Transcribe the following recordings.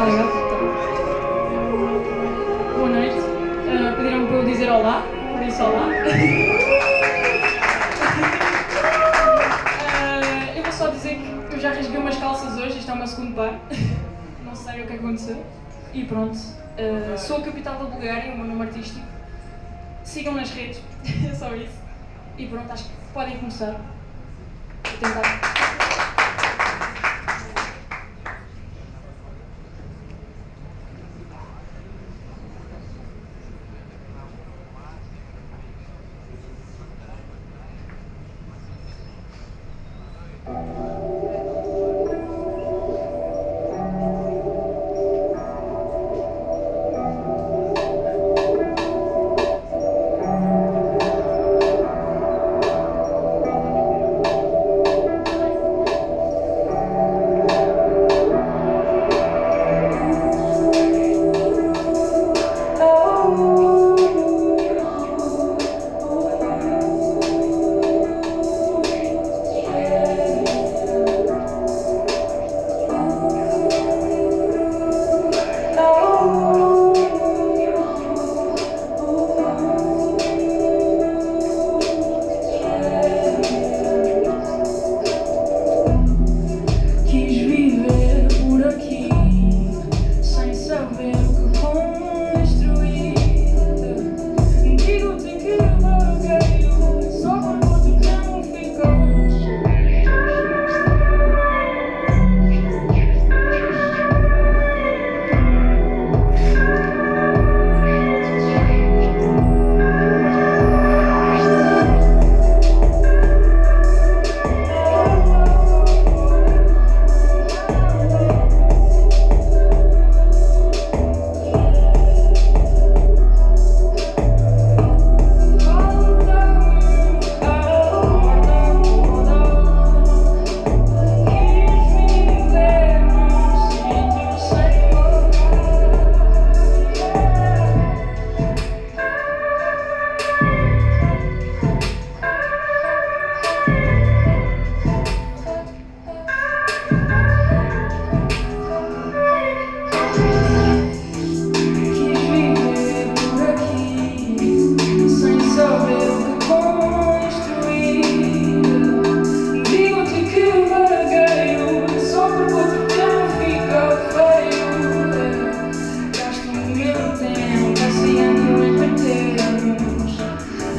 Obrigado. Boa noite. Pediram para eu dizer olá, por isso olá. Eu vou só dizer que eu já rasguei umas calças hoje, isto é o meu segundo par. Não sei o que aconteceu. E pronto. Sou a capital da Bulgária, o meu nome artístico. Sigam nas redes, é só isso. E pronto, acho que podem começar. Vou tentar.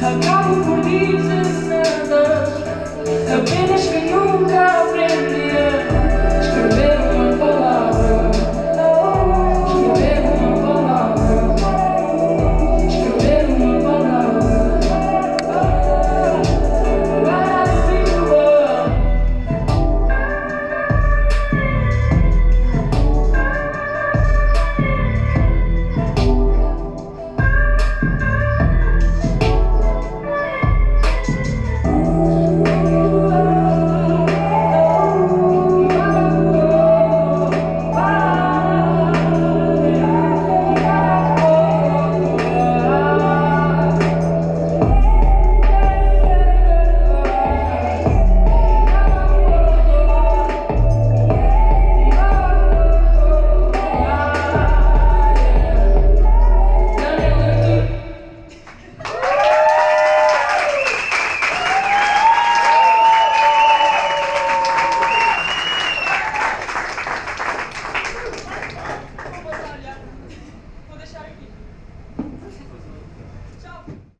Acabo por dizer nada, apenas que nunca aprendi a escrever uma palavra, escrever uma palavra, escrever uma palavra. Vou deixar aqui.